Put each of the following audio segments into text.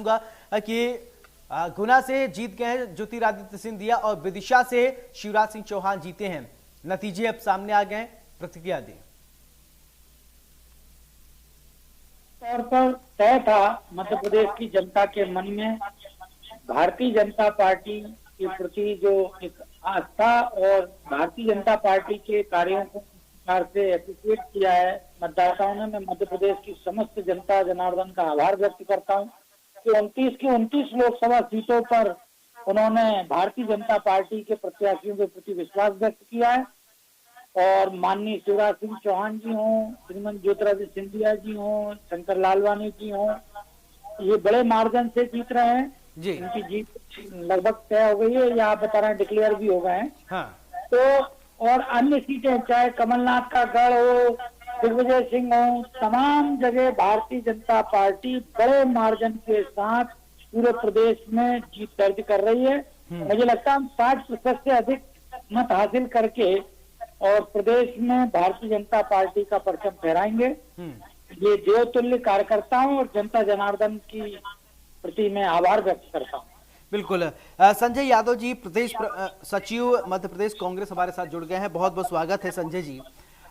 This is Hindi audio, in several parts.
कि गुना से जीत गए हैं ज्योतिरादित्य सिंधिया और विदिशा से शिवराज सिंह चौहान जीते हैं। नतीजे अब सामने आ गए, प्रतिक्रिया दें। तौर पर तय था मध्य प्रदेश की जनता के मन में भारतीय जनता पार्टी के प्रति जो एक आस्था और भारतीय जनता पार्टी के कार्यों को प्रकार से एप्रिशिएट किया है मतदाताओं ने। मैं मध्य प्रदेश की समस्त जनता जनार्दन का आभार व्यक्त करता हूं कि 29 की 29 लोकसभा सीटों पर उन्होंने भारतीय जनता पार्टी के प्रत्याशियों के प्रति विश्वास व्यक्त किया है। और माननीय शिवराज सिंह चौहान जी हों, श्रीमती ज्योतिरादित्य सिंधिया जी हों, शंकर लालवानी जी हों, ये बड़े मार्जिन से जीत रहे हैं जी। इनकी जीत लगभग तय हो गई है या आप बता रहे हैं डिक्लेयर भी हो गए हैं। हाँ। तो और अन्य सीटें चाहे कमलनाथ का गढ़ हो, दिग्विजय सिंह हो, तमाम जगह भारतीय जनता पार्टी बड़े मार्जिन के साथ पूरे प्रदेश में जीत दर्ज कर रही है। मुझे लगता है हम 60% से अधिक मत हासिल करके और प्रदेश में भारतीय जनता पार्टी का परचम फहराएंगे। ये देवतुल्य कार्यकर्ताओं और जनता जनार्दन की प्रति मैं आभार व्यक्त करता हूँ। बिल्कुल। संजय यादव जी, प्रदेश सचिव मध्य प्रदेश कांग्रेस हमारे साथ जुड़ गए हैं। बहुत बहुत स्वागत है संजय जी।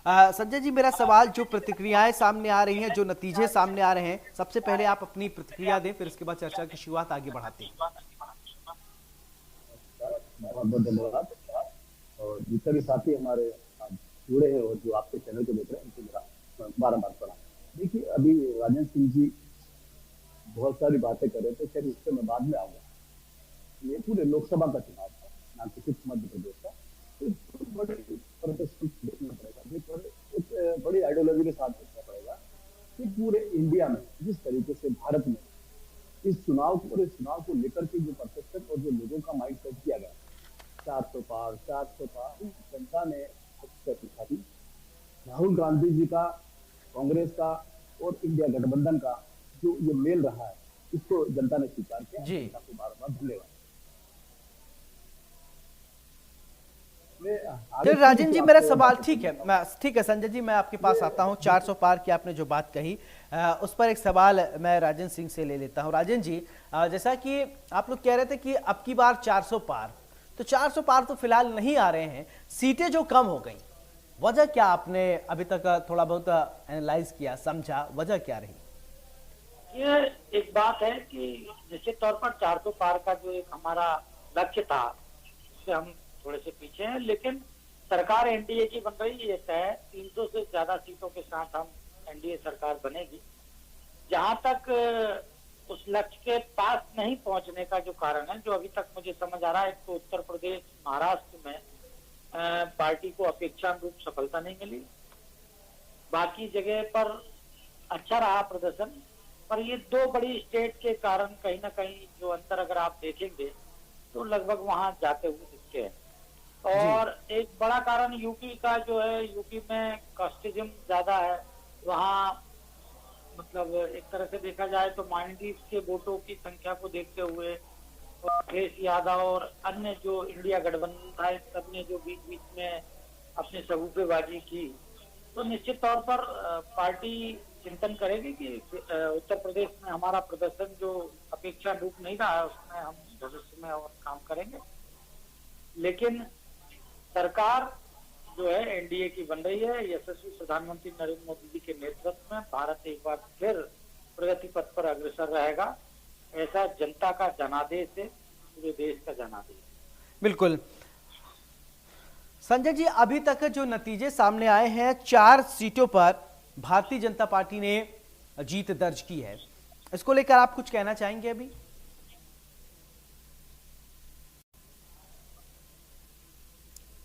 संजय जी, मेरा सवाल, जो प्रतिक्रियाएं सामने आ रही हैं, जो नतीजे सामने आ रहे हैं, सबसे पहले आप अपनी प्रतिक्रिया दें, फिर उसके बाद चर्चा की शुरुआत आगे बढ़ाते हैं। बहुत बहुत धन्यवाद। और जितने भी साथी हमारे जुड़े हैं और जो आपके चैनल को देख रहे हैं उनको मेरा बारम्बार प्रणाम। देखिए, अभी राजेंद्र सिंह जी बहुत सारी बातें कर रहे थे, खैर इस पर मैं बाद में आऊंगा। ये पूरे लोकसभा का चुनाव था, ना कि सिर्फ मध्य प्रदेश का। तो बड़े प्रदर्शन देखना पड़ेगा, एक बड़ी आइडियोलॉजी के साथ देखना पड़ेगा कि पूरे इंडिया में जिस तरीके से भारत में इस चुनाव को और इस चुनाव को लेकर के जो परसेप्शन और जो लोगों का माइंड सेट किया गया, 400 पार, जनता ने पूछा थी। राहुल गांधी जी का, कांग्रेस का और इंडिया गठबंधन का जो ये मेल रहा है, इसको जनता ने स्वीकार किया। जनता को बार-बार धन्यवाद। राजेंद्र जी, मेरा सवाल ठीक है संजय जी, मैं आपके पास आता हूं। 400 पार की आपने जो बात कही, उस पर एक सवाल मैं राजेंद्र सिंह से ले लेता हूं। राजेंद्र जी, जैसा कि आप लोग कह रहे थे कि अब की बार 400 पार, तो 400 पार तो फिलहाल नहीं आ रहे हैं, सीटें जो कम हो गई, वजह क्या? आपने अभी तक थोड़ा बहुत एनालाइज किया, समझा, वजह क्या रही? ये एक बात है कि निश्चित तौर पर 400 पार का जो एक हमारा लक्ष्य था, उससे हम थोड़े से पीछे हैं, लेकिन सरकार एनडीए की बन रही है, तय 300 से ज्यादा सीटों के साथ हम एनडीए सरकार बनेगी। जहां तक उस लक्ष्य के पास नहीं पहुंचने का जो कारण है, जो अभी तक मुझे समझ आ रहा है, तो उत्तर प्रदेश, महाराष्ट्र में पार्टी को अपेक्षानुरूप सफलता नहीं मिली। बाकी जगह पर अच्छा रहा प्रदर्शन, पर ये दो बड़ी स्टेट के कारण कहीं ना कहीं जो अंतर अगर आप देखेंगे तो लगभग वहां जाते हुए दिखते हैं। और एक बड़ा कारण यूपी का जो है, यूपी में कास्टिज्म ज्यादा है। वहाँ मतलब एक तरह से देखा जाए तो माइनॉरिटीज के वोटों की संख्या को देखते हुए अखिलेश यादव और अन्य जो इंडिया गठबंधन था, सबने जो बीच बीच में अपने सबूतेबाजी की, तो निश्चित तौर पर पार्टी चिंतन करेगी कि उत्तर प्रदेश में हमारा प्रदर्शन जो अपेक्षानुरूप नहीं रहा है, उसमें हम भविष्य में और काम करेंगे। लेकिन सरकार जो है एनडीए की बन रही है, यशस्वी प्रधानमंत्री नरेंद्र मोदी जी के नेतृत्व में भारत एक बार फिर प्रगति पथ पर अग्रसर रहेगा, ऐसा जनता का जनादेश है, पूरे देश का जनादेश। बिल्कुल। संजय जी, अभी तक जो नतीजे सामने आए हैं, 4 सीटों पर भारतीय जनता पार्टी ने जीत दर्ज की है, इसको लेकर आप कुछ कहना चाहेंगे? अभी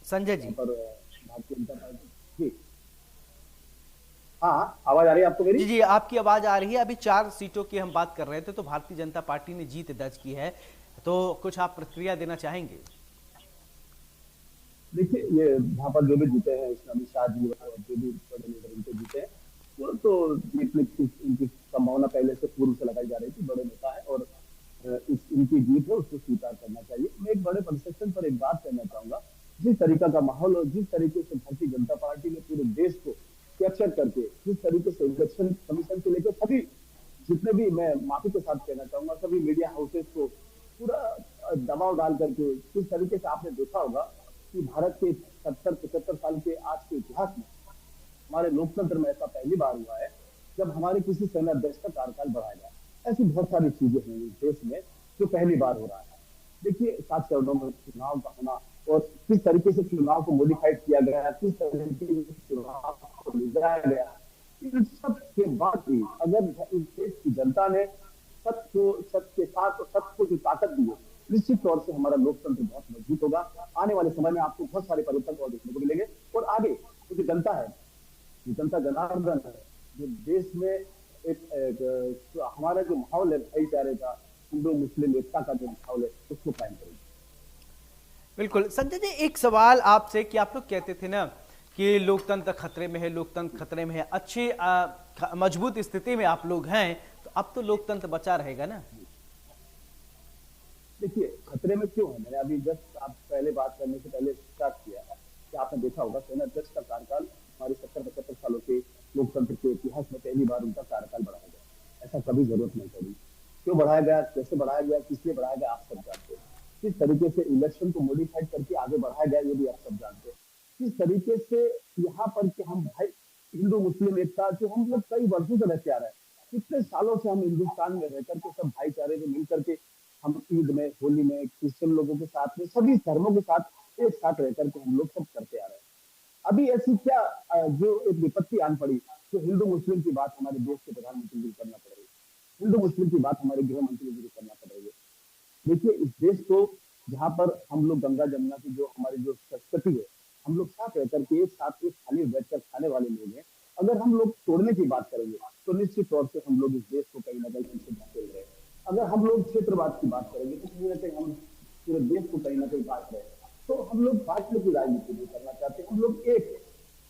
संजय जी। भारतीय जनता पार्टी, हाँ, आवाज आ रही है आपको मेरी? जी, आपकी आवाज आ रही है। अभी 4 सीटों की हम बात कर रहे थे, तो भारतीय जनता पार्टी ने जीत दर्ज की है, तो कुछ आप प्रतिक्रिया देना चाहेंगे? देखिए, ये यहाँ पर जो भी जीते हैं, अमित शाह जी और जो भी बड़े लीडर इनके जीते हैं, वो तो इनकी संभावना पहले से पूर्व से लगाई जा रही थी, बड़े नेता है और इनकी जीत है, उसको स्वीकार करना चाहिए। मैं एक बड़े परसेप्शन पर एक बात कहना चाहूंगा। जिस तरीका का माहौल और जिस तरीके से भारतीय जनता पार्टी ने पूरे देश को कैप्चर करके, जिस तरीके से इलेक्शन कमीशन से लेकर सभी जितने इसमें भी मैं माफी के साथ कहना चाहूंगा सभी मीडिया हाउसेस को, पूरा दबाव डाल करके किस तरीके से आपने देखा होगा कि भारत के 70-75 साल के आज के इतिहास में हमारे लोकतंत्र में ऐसा पहली बार हुआ है जब हमारे किसी सेनाध्यक्ष का कार्यकाल बढ़ाया गया। ऐसी बहुत सारी चीजें हैं इस देश में जो पहली बार हो रहा है। देखिए 7 चरणों में चुनाव का होना और किस तरीके से चुनाव को मॉडिफाइड किया गया, किस तरीके से चुनाव को लिजाया गया, इन सब के बाद भी अगर इस देश की जनता ने सत्य के साथ और सत्य को जो ताकत दी है, निश्चित तौर से हमारा लोकतंत्र बहुत मजबूत होगा। आने वाले समय में आपको बहुत सारे परिवर्तन और देखने को मिलेंगे। और आगे जो जनता है, जो जनता जनार्दन है, जो देश में एक हमारा जो माहौल है भाईचारे का, हिंदू मुस्लिम एकता का जो माहौल है, उसको कायम करेंगे। बिल्कुल संजय जी, एक सवाल आपसे कि आप लोग कहते थे ना कि लोकतंत्र खतरे में है, लोकतंत्र खतरे में है, अच्छी मजबूत स्थिति में आप लोग हैं, तो अब तो लोकतंत्र बचा रहेगा ना? देखिए खतरे में क्यों है, मैंने अभी जस्ट आप पहले बात करने से पहले स्टार्ट किया है कि आपने देखा होगा सेनाध्यक्ष का कार्यकाल हमारे 70-75 सालों के लोकतंत्र के इतिहास में पहली बार उनका कार्यकाल बढ़ाया गया। ऐसा कभी जरूरत नहीं पड़ी। क्यों बढ़ाया गया, कैसे बढ़ाया गया, किस लिए बढ़ाया गया, आप सब जानते हैं। किस तरीके से इलेक्शन को मॉडिफाइड करके आगे बढ़ाया गया, ये भी आप सब जानते हैं। किस तरीके से यहाँ पर कि हम भाई हिंदू मुस्लिम एकता जो हम लोग कई वर्षों से रहते आ रहे हैं, कितने सालों से हम हिंदुस्तान में रहकर के सब भाईचारे में मिल करके हम ईद में, होली में, क्रिश्चियन लोगों के साथ में, सभी धर्मों के साथ एक साथ रहकर के हम लोग सब करते आ रहे हैं। अभी ऐसी क्या जो एक विपत्ति आन पड़ी, जो हिंदू मुस्लिम की बात हमारे देश के प्रधानमंत्री जी को करना पड़ रही है, हिंदू मुस्लिम की बात हमारे गृह मंत्री जी को करना पड़ रही है। देखिए इस देश को जहाँ पर हम लोग गंगा जमुना की जो हमारी जो संस्कृति है, हम लोग साथ रहकर के एक साथ एक थाली में बैठकर खाने वाले लोग हैं। अगर हम लोग तोड़ने की बात करेंगे तो निश्चित तौर से हम लोग इस देश को कहीं ना कहीं उनसे धकेल रहे हैं। अगर हम लोग क्षेत्रवाद की बात करेंगे तो कहीं ना कहीं हम पूरे देश को कहीं ना कहीं बांट रहे हैं। तो हम लोग बांटने की राजनीति नहीं करना चाहते, हम लोग एक है।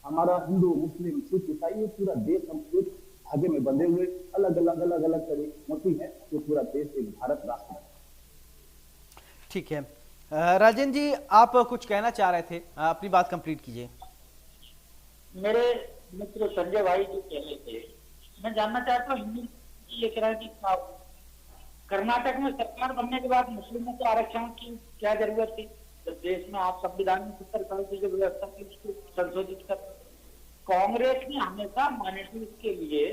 हमारा हिंदू मुस्लिम सिख ईसाई पूरा देश हम एक धागे में बंधे हुए अलग अलग तरीके है, तो पूरा देश एक भारत राष्ट्र है। ठीक है राजेंद्र जी, आप कुछ कहना चाह रहे थे, अपनी बात कंप्लीट कीजिए। मेरे मित्र संजय भाई जो कह रहे थे, मैं जानना चाहता हूँ हिंदू ये कह रहा है कि कर्नाटक में सरकार बनने के बाद मुस्लिमों को आरक्षण की क्या जरूरत थी, जब देश में आप संविधान में 70 साल की जो व्यवस्था थी उसको संशोधित कर। कांग्रेस ने हमेशा माइनॉरिटीज के लिए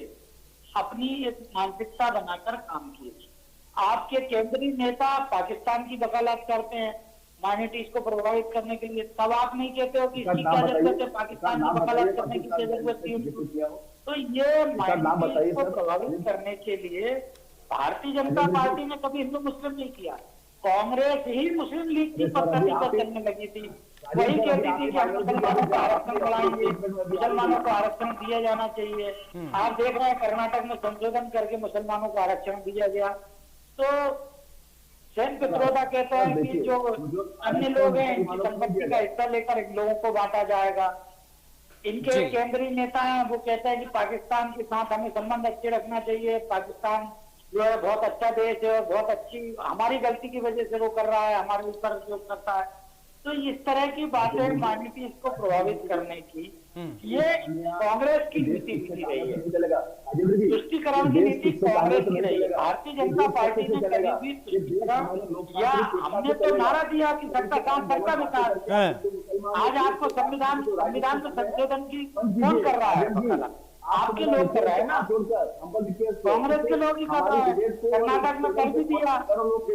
अपनी एक मानसिकता बनाकर काम किए। आपके केंद्रीय नेता पाकिस्तान की वकालत करते हैं माइनॉरिटीज को प्रभावित करने के लिए, तब आप नहीं कहते हो कि इसकी क्या जरूरत है, पाकिस्तान की वकालत करने की क्या जरूरत थी उनको? तो ये माइनॉरिटीज को प्रभावित करने के लिए भारतीय जनता पार्टी ने कभी हिंदू मुस्लिम नहीं किया। कांग्रेस ही मुस्लिम लीग की पद्धति पर चलने लगी थी, वही कहती थी कि हम मुसलमानों को आरक्षण बढ़ाएंगे, मुसलमानों को आरक्षण दिया जाना चाहिए। आप देख रहे हैं कर्नाटक में संशोधन करके मुसलमानों को आरक्षण दिया गया। तो सैन पित्रोदा कहते हैं कि जो अन्य लोग हैं इनकी संपत्ति का हिस्सा लेकर इन लोगों को बांटा जाएगा। इनके केंद्रीय नेता हैं वो कहते हैं कि पाकिस्तान के साथ हमें संबंध अच्छे रखना चाहिए, पाकिस्तान जो है बहुत अच्छा देश है और बहुत अच्छी हमारी गलती की वजह से वो कर रहा है, हमारे ऊपर जो करता है। तो इस तरह की बातें माइनॉरिटीज को प्रभावित करने की ये कांग्रेस की नीति रही है, तुष्टिकरण की नीति कांग्रेस की रही है। भारतीय जनता पार्टी ने कभी भी तुष्टिकरण या हमने तो नारा दिया कि सबका काम सबका विकास। आज आपको संविधान तो संशोधन की कौन कर रहा है? आपके लोग कर रहे हैं ना, कांग्रेस के लोग ही कर रहे हैं। कर्नाटक में कर भी दिया।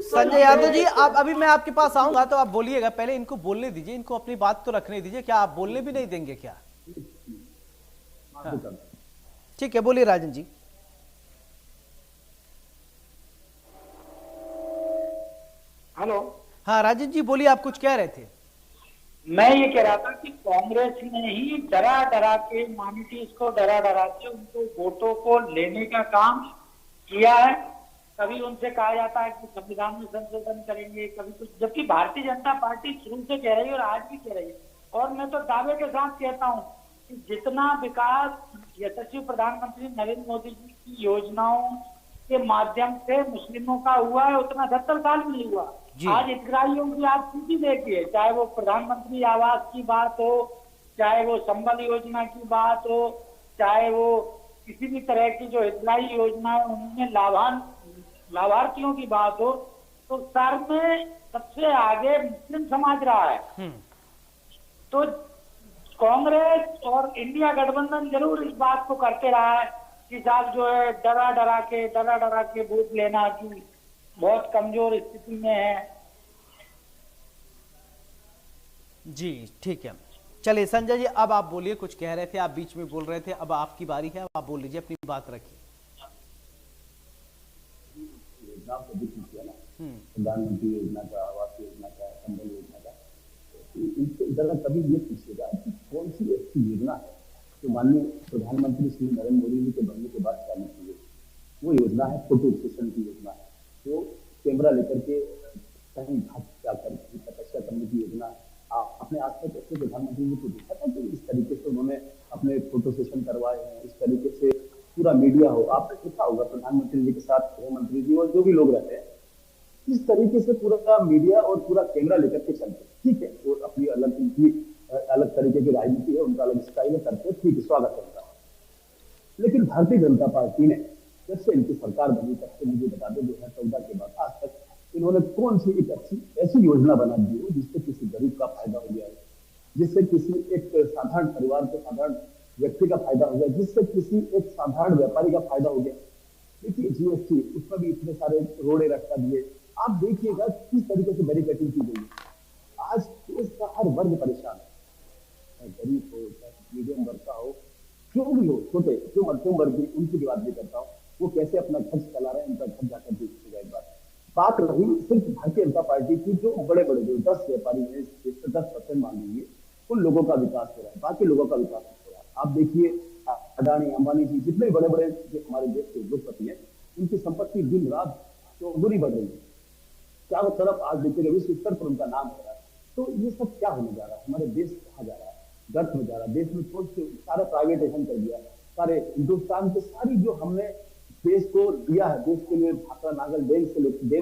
संजय यादव जी, आप अभी मैं आपके पास आऊंगा तो आप बोलिएगा, पहले इनको बोलने दीजिए, इनको अपनी बात तो रखने दीजिए। क्या आप बोलने भी नहीं देंगे क्या? ठीक है, बोलिए राजेंद्र जी। हेलो। हाँ राजेंद्र जी बोलिए, आप कुछ कह रहे थे। मैं ये कह रहा था कि कांग्रेस ने ही डरा के माइनॉरिटीज को डरा के उनको वोटों को लेने का काम किया है। कभी उनसे कहा जाता है कि संविधान में संशोधन करेंगे, कभी कुछ, जबकि भारतीय जनता पार्टी शुरू से कह रही है और आज भी कह रही है। और मैं तो दावे के साथ कहता हूँ कि जितना विकास यशस्वी प्रधानमंत्री नरेंद्र मोदी जी की योजनाओं के माध्यम से मुस्लिमों का हुआ है उतना 70 साल में नहीं हुआ। आज हितग्राहियों की आप स्थिति देखिए, चाहे वो प्रधानमंत्री आवास की बात हो, चाहे वो संबल योजना की बात हो, चाहे वो किसी भी तरह की जो हितलाई योजना है उनमें लाभार्थियों की बात हो तो सर में सबसे आगे मुस्लिम समाज रहा है। तो कांग्रेस और इंडिया गठबंधन जरूर इस बात को करते रहा है कि साहब जो है डरा डरा के वोट लेना की बहुत कमजोर स्थिति में है। जी ठीक है, चलिए संजय जी अब आप बोलिए, कुछ कह रहे थे, आप बीच में बोल रहे थे, अब आपकी बारी है, अब आप बोल लीजिए, अपनी बात रखिए। प्रधानमंत्री योजना का, आवास योजना का, संबल योजना का, इनसे जरा कभी ये पूछिएगा कि कौन सी ऐसी योजना है जो माननीय प्रधानमंत्री श्री नरेंद्र मोदी जी के बनने के बाद चालू की है। वो योजना है फोटो स्टेशन की योजना है, जो कैमरा लेकर के कहीं घाट जाकर तपस्या करने की योजना है। अपने आस पास ऐसे प्रधानमंत्री जी को देखा था कि इस तरीके से उन्होंने अपने फोटो सेशन करवाए हैं, इस तरीके से पूरा मीडिया हो, आपने देखा होगा प्रधानमंत्री जी के साथ गृह मंत्री जी और जो भी लोग रहते हैं, इस तरीके से पूरा मीडिया और पूरा कैमरा लेकर के चलते। ठीक है, वो अपनी अलग उनकी अलग तरीके की राजनीति है, उनका अलग स्टाइल करते, ठीक है, स्वागत है उनका। लेकिन भारतीय जनता पार्टी ने जब से इनकी सरकार बनी तब से मुझे बता दो 2014 के बाद आज तक इन्होंने कौन सी एक अच्छी ऐसी योजना बना दी हो जिससे किसी गरीब का फायदा हो गया है, जिससे किसी एक साधारण परिवार के साधारण व्यक्ति का फायदा हो गया, जिससे किसी एक साधारण व्यापारी का फायदा हो गया। देखिए जीएसटी, उसमें भी इतने सारे रोड़े रखा दिए। आप देखिएगा किस तरीके से बैरिकेडिंग की गई है। आज देश का हर वर्ग परेशान है, गरीब हो चाहे मीडियम वर्ग का हो, जो भी हो, छोटे जो मध्यम वर्ग की, उनकी भी बात नहीं करता हूँ, वो कैसे अपना खर्च चला रहे हैं, उनका घर जाकर देखिएगा एक बार। बात रही सिर्फ भारतीय जनता पार्टी की, जो बड़े बड़े जो 10 व्यापारी हैं, 10% मान लीजिए, उन लोगों का विकास हो रहा है, बाकी लोगों का विकास नहीं हो रहा है। आप देखिए अडानी अंबानी जी, जितने बड़े बड़े जो हमारे देश के उद्योगपति हैं, उनकी संपत्ति दिन रात चौगुनी बढ़ रही है। चारों तरफ आज देखिएगा विश्व स्तर पर उनका नाम हो रहा है। तो ये सब क्या होने जा रहा है, हमारे देश कहाँ जा रहा है, गर्त में जा रहा है। देश में कौन से सारा प्राइवेटाइजेशन कर दिया, सारे हिंदुस्तान के सारी जो हमने देश को दिया है, देश के लिए भाखड़ा नागल डैम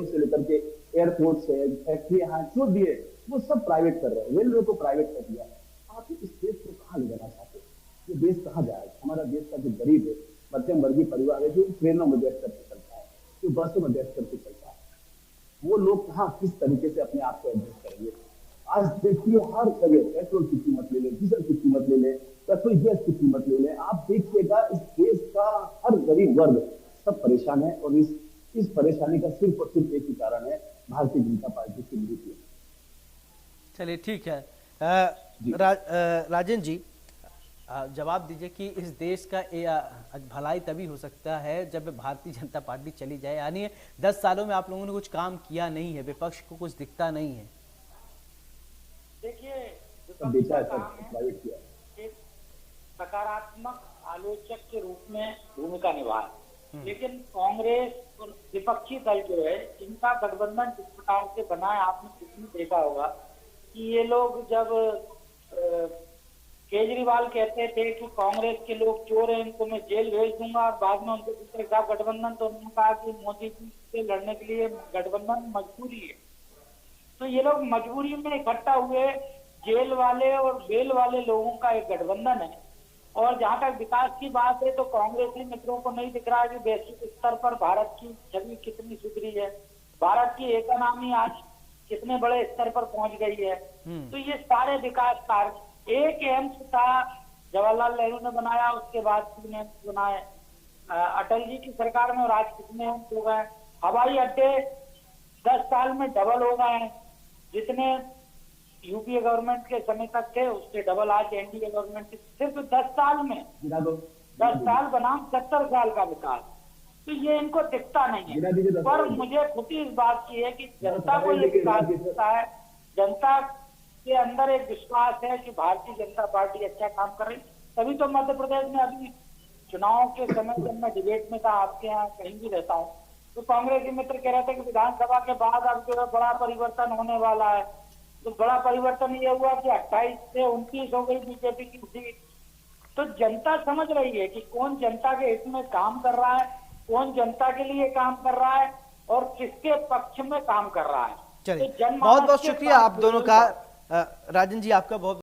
से लेकर के एयरपोर्ट से फैक्ट्रियां जो दिए वो सब प्राइवेट कर रहे हैं, रेलवे को प्राइवेट कर दिया। आप इस देश को कहाँ ले जाना चाहते हैं, ये देश कहाँ जाएगा? हमारा देश का जो गरीब है, मध्यम वर्गीय परिवार है, जो ट्रेनों में बैठ करके चलता है, जो बसों में बैठ करके चलता है, वो लोग कहाँ किस तरीके से अपने आप को एडजस्ट करेंगे? आज देखिए हर जगह पेट्रोल की कीमत ले लें, डीजल की कीमत ले लें, पेट्रोल गैस की कीमत ले लें, आप देखिएगा इस देश का हर गरीब वर्ग सब परेशान है। और इस परेशानी का सिर्फ और सिर्फ एक ही कारण है, भारतीय जनता पार्टी की नीति। चलिए ठीक है, राजन जी जवाब दीजिए कि इस देश का भलाई तभी हो सकता है जब भारतीय जनता पार्टी चली जाए, यानी 10 सालों में आप लोगों ने कुछ काम किया नहीं है, विपक्ष को कुछ दिखता नहीं है। देखिए एक सकारात्मक आलोचक के रूप में भूमिका निभाए, लेकिन कांग्रेस और विपक्षी दल जो है इनका गठबंधन जिस प्रकार से बना है, आपने किसी देखा होगा कि ये लोग जब केजरीवाल कहते थे कि कांग्रेस के लोग चोर हैं, इनको मैं जेल भेज दूंगा, और बाद में उनके दूसरे साथ गठबंधन, तो उन्होंने कहा कि मोदी जी से लड़ने के लिए गठबंधन मजबूरी है। तो ये लोग मजबूरी में इकट्ठा हुए, जेल वाले और बेल वाले लोगों का एक गठबंधन है। और जहां तक विकास की बात है तो कांग्रेसी मित्रों को नहीं दिख रहा है कि वैश्विक स्तर पर भारत की छवि कितनी सुधरी है, भारत की इकोनॉमी आज कितने बड़े स्तर पर पहुंच गई है। तो ये सारे विकास कार्य, एक एम्स था जवाहरलाल नेहरू ने बनाया, उसके बाद 3 एम्स बनाए अटल जी की सरकार में, और आज कितने एम्स हो गए। हवाई अड्डे 10 साल में डबल हो गए हैं, जितने यूपीए गवर्नमेंट के समय तक थे उससे डबल आज एनडीए गवर्नमेंट के, सिर्फ 10 साल में 10 साल बनाम 70 साल का विकास। तो ये इनको दिखता नहीं है। पर मुझे खुशी इस बात की है कि जनता को ये विकास दिखता है, जनता के अंदर एक विश्वास है कि भारतीय जनता पार्टी अच्छा काम कर रही। तभी तो मध्य प्रदेश में अभी चुनाव के समय जब मैं डिबेट में था, आपके यहाँ कहीं भी रहता हूँ, तो कांग्रेसी मित्र कह रहे थे कि विधानसभा के बाद अब जो है बड़ा परिवर्तन होने वाला है। तो बड़ा परिवर्तन ये हुआ कि 28 से 29 हो गई बीजेपी की सीट। तो जनता समझ रही है कि कौन जनता के हित में काम कर रहा है, कौन जनता के लिए काम कर रहा है और किसके पक्ष में काम कर रहा है। चलिए, बहुत बहुत शुक्रिया आप दोनों का। राजन जी आपका बहुत